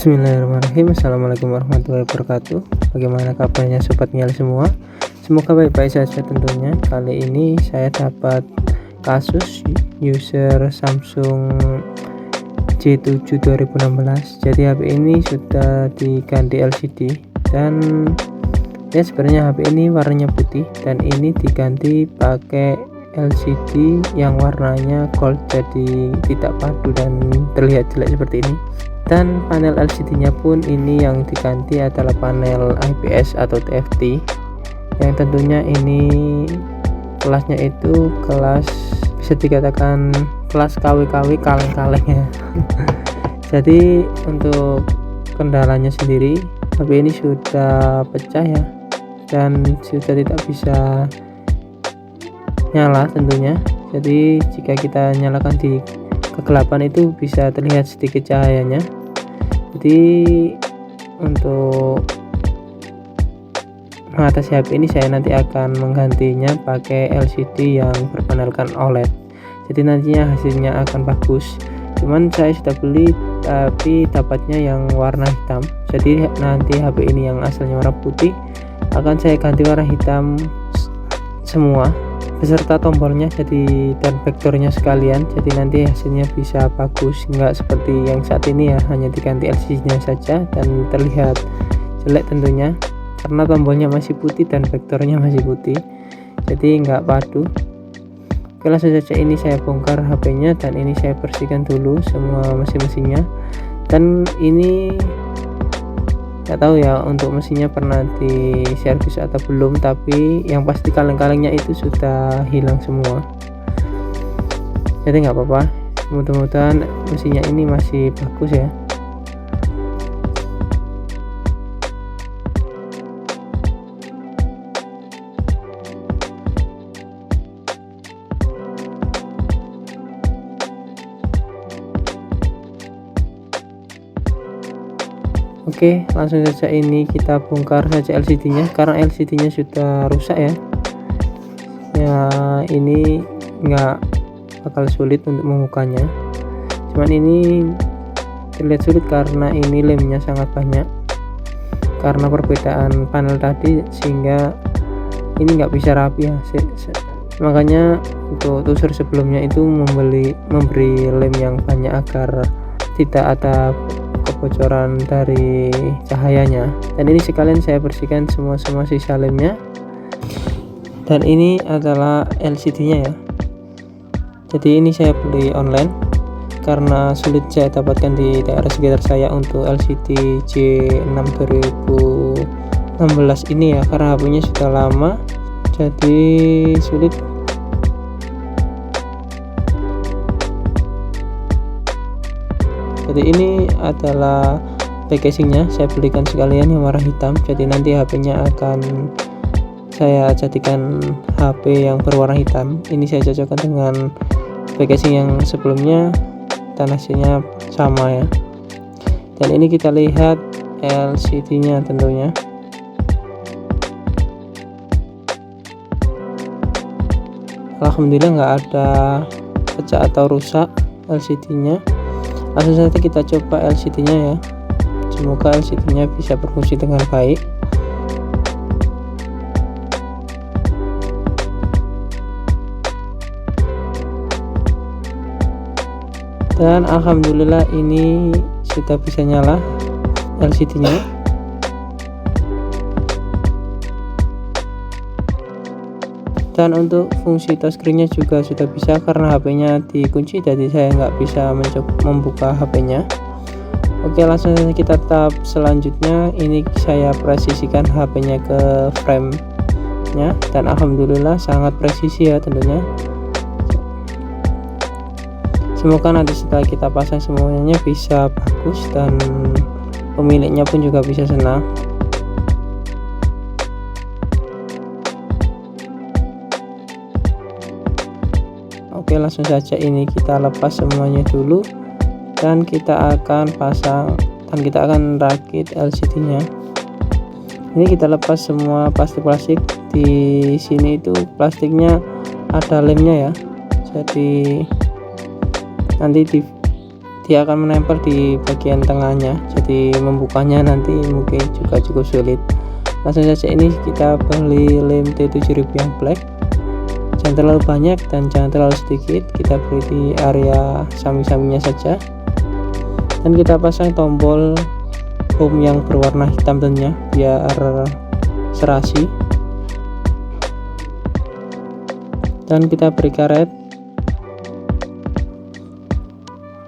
Bismillahirrahmanirrahim. Assalamualaikum warahmatullahi wabarakatuh. Bagaimana kabarnya sobat nyali semua? Semoga baik-baik saja tentunya. Kali ini saya dapat kasus user Samsung J7 2016. Jadi HP ini sudah diganti LCD dan ya sebenarnya HP ini warnanya putih dan ini diganti pakai LCD yang warnanya gold, jadi tidak padu dan terlihat jelek seperti ini. Dan panel LCD nya pun ini yang diganti adalah panel IPS atau TFT, yang tentunya ini kelasnya itu kelas, bisa dikatakan kelas KW-KW kaleng-kaleng ya. Jadi untuk kendalanya sendiri, HP ini sudah pecah ya, dan sudah tidak bisa nyala tentunya. Jadi jika kita nyalakan di kegelapan itu bisa terlihat sedikit cahayanya. Jadi untuk mengatasi HP ini saya nanti akan menggantinya pakai LCD yang berpanelkan OLED, jadi nantinya hasilnya akan bagus. Cuman saya sudah beli tapi dapatnya yang warna hitam, jadi nanti HP ini yang asalnya warna putih akan saya ganti warna hitam semua beserta tombolnya jadi dan vektornya sekalian, jadi nanti hasilnya bisa bagus, nggak seperti yang saat ini ya, hanya diganti LCD nya saja dan terlihat jelek tentunya karena tombolnya masih putih dan vektornya masih putih, jadi nggak padu. Oke, langsung saja ini saya bongkar HP nya dan ini saya bersihkan dulu semua mesin-mesinnya. Dan ini nggak tahu ya untuk mesinnya pernah di servis atau belum, tapi yang pasti kaleng-kalengnya itu sudah hilang semua, jadi nggak apa-apa, mudah-mudahan mesinnya ini masih bagus ya. Oke, langsung saja ini kita bongkar saja LCD nya karena LCD nya sudah rusak ya. Ya ini nggak bakal sulit untuk membukanya, cuman ini terlihat sulit karena ini lemnya sangat banyak karena perbedaan panel tadi, sehingga ini nggak bisa rapi ya. Makanya untuk user sebelumnya itu memberi lem yang banyak agar tidak ada kebocoran dari cahayanya. Dan ini sekalian saya bersihkan semua sisa lemnya. Dan ini adalah LCD nya ya, jadi ini saya beli online karena sulit saya dapatkan di daerah sekitar saya untuk LCD J6 2016 ini ya, karena HP nya sudah lama jadi sulit. Jadi ini adalah packagingnya, saya belikan sekalian yang warna hitam, jadi nanti HP nya akan saya jadikan HP yang berwarna hitam. Ini saya cocokkan dengan packaging yang sebelumnya dan hasilnya sama ya. Dan ini kita lihat LCD nya tentunya. Alhamdulillah nggak ada pecah atau rusak LCD nya. Langsung saja kita coba LCD nya ya, semoga LCD nya bisa berfungsi dengan baik. Dan alhamdulillah ini sudah bisa nyala LCD nya. Dan untuk fungsi touchscreen nya juga sudah bisa karena HP nya dikunci, jadi saya nggak bisa membuka HP nya. Oke, langsung saja kita tahap selanjutnya. Ini saya presisikan HP nya ke frame nya dan alhamdulillah sangat presisi ya tentunya. Semoga nanti setelah kita pasang semuanya bisa bagus dan pemiliknya pun juga bisa senang. Oke, langsung saja ini kita lepas semuanya dulu dan kita akan pasang dan kita akan rakit LCD nya. Ini kita lepas semua plastik di sini, itu plastiknya ada lemnya ya, jadi nanti di dia akan menempel di bagian tengahnya, jadi membukanya nanti mungkin juga cukup sulit. Langsung saja, ini kita beli lem T7000 yang black, jangan terlalu banyak dan jangan terlalu sedikit, kita beri di area samping-sampingnya saja. Dan kita pasang tombol home yang berwarna hitam tentunya biar serasi, dan kita beri karet.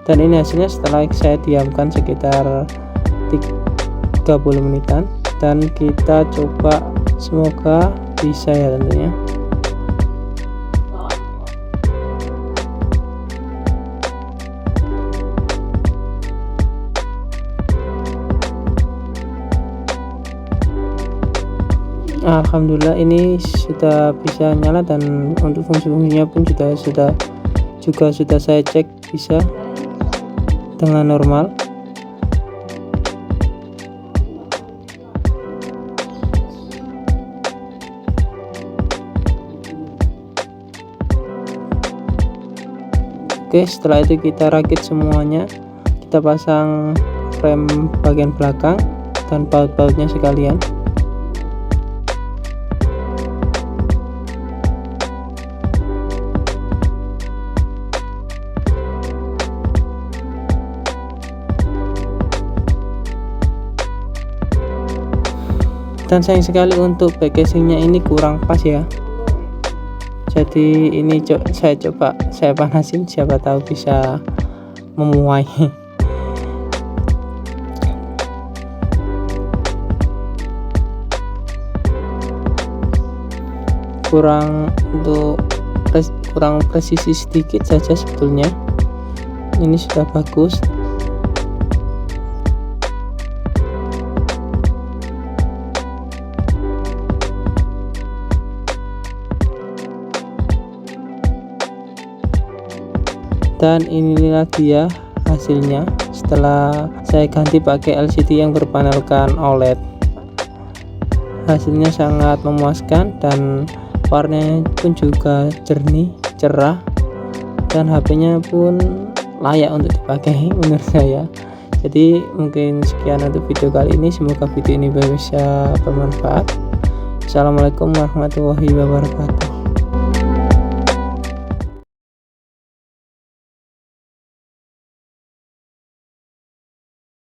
Dan ini hasilnya setelah saya diamkan sekitar 30 menitan, dan kita coba, semoga bisa ya tentunya. Alhamdulillah ini sudah bisa nyala, dan untuk fungsi-fungsinya pun juga sudah saya cek bisa dengan normal. Oke, setelah itu kita rakit semuanya, kita pasang frame bagian belakang dan baut-bautnya sekalian. Dan sayang sekali untuk back casingnya ini kurang pas ya, jadi ini saya panasin, siapa tahu bisa memuai. kurang presisi sedikit saja sebetulnya, ini sudah bagus. Dan inilah dia hasilnya setelah saya ganti pakai LCD yang berpanelkan OLED. Hasilnya sangat memuaskan dan warnanya pun juga jernih, cerah, dan HP-nya pun layak untuk dipakai menurut saya. Jadi mungkin sekian untuk video kali ini, semoga video ini bisa bermanfaat. Assalamualaikum warahmatullahi wabarakatuh.